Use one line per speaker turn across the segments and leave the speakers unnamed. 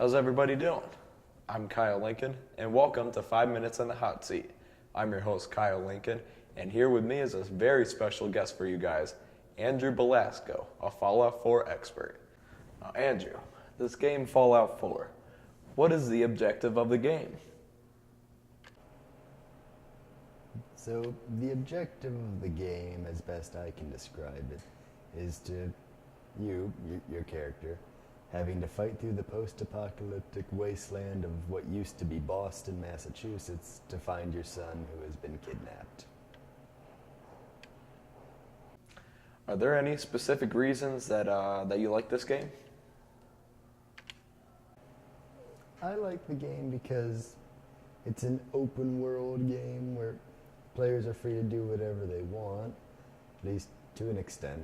How's everybody doing? I'm Kyle Lincoln, and welcome to 5 Minutes in the Hot Seat. I'm your host, Kyle Lincoln, and here with me is a very special guest for you guys, Andrew Belasco, a Fallout 4 expert. Now, Andrew, this game Fallout 4, what is the objective of the game?
So, the objective of the game, as best I can describe it, is to your character, having to fight through the post-apocalyptic wasteland of what used to be Boston, Massachusetts, to find your son who has been kidnapped.
Are there any specific reasons that you like this game?
I like the game because it's an open world game where players are free to do whatever they want, at least to an extent.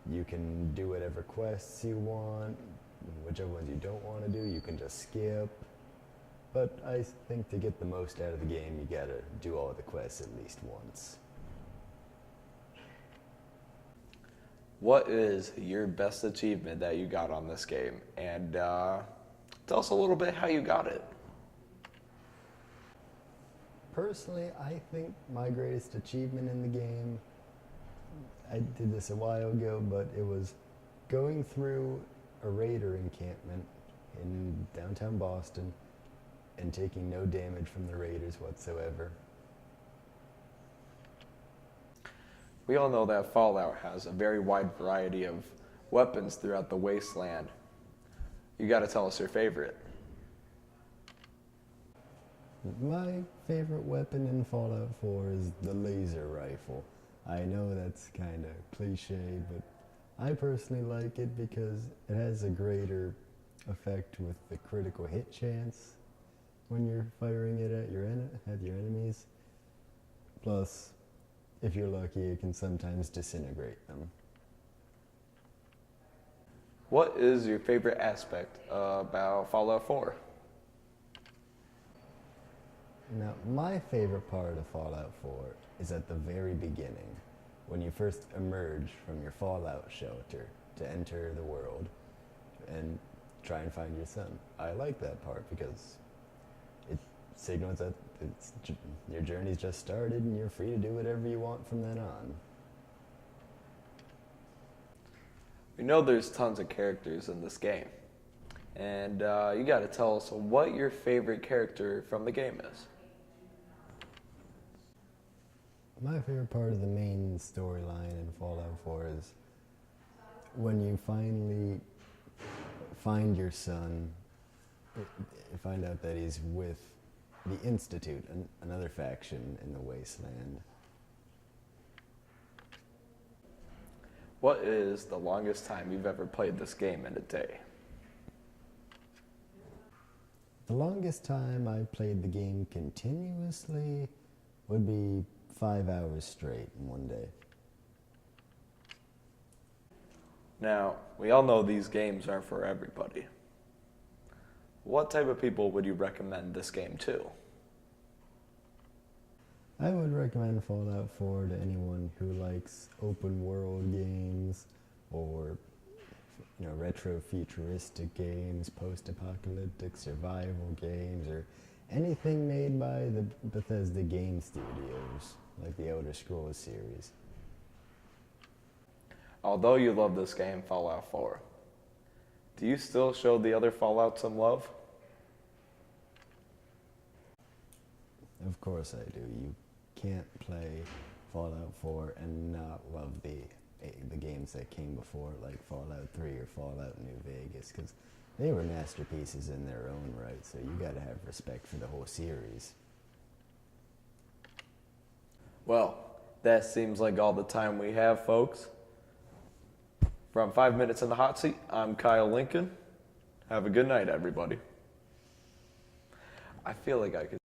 You can do whatever quests you want, whichever ones you don't want to do, you can just skip. But I think to get the most out of the game, you gotta do all the quests at least once.
What is your best achievement that you got on this game? And tell us a little bit how you got it.
Personally, I think my greatest achievement in the game, I did this a while ago, but it was going through a raider encampment in downtown Boston and taking no damage from the raiders whatsoever.
We all know that Fallout has a very wide variety of weapons throughout the wasteland. You gotta tell us your favorite.
My favorite weapon in Fallout 4 is the laser rifle. I know that's kind of cliche, but I personally like it because it has a greater effect with the critical hit chance when you're firing it at your enemies. Plus, if you're lucky, it can sometimes disintegrate them.
What is your favorite aspect about Fallout 4?
Now, my favorite part of Fallout 4 is at the very beginning, when you first emerge from your Fallout shelter to enter the world and try and find your son. I like that part because it signals that your journey's just started and you're free to do whatever you want from then on.
We know there's tons of characters in this game, and you gotta tell us what your favorite character from the game is.
My favorite part of the main storyline in Fallout 4 is when you finally find your son, you find out that he's with the Institute, another faction in the wasteland.
What is the longest time you've ever played this game in a day?
The longest time I played the game continuously would be 5 hours straight in one day.
Now, we all know these games aren't for everybody. What type of people would you recommend this game to?
I would recommend Fallout 4 to anyone who likes open world games or retro futuristic games, post-apocalyptic survival games, or anything made by the Bethesda game studios, like the Elder Scrolls series.
Although you love this game, Fallout 4, do you still show the other Fallout some love?
Of course I do. You can't play Fallout 4 and not love the games that came before, like Fallout 3 or Fallout New Vegas, because they were masterpieces in their own right, so you gotta have respect for the whole series.
Well, that seems like all the time we have, folks. From 5 Minutes in the Hot Seat, I'm Kyle Lincoln. Have a good night, everybody. I feel like I could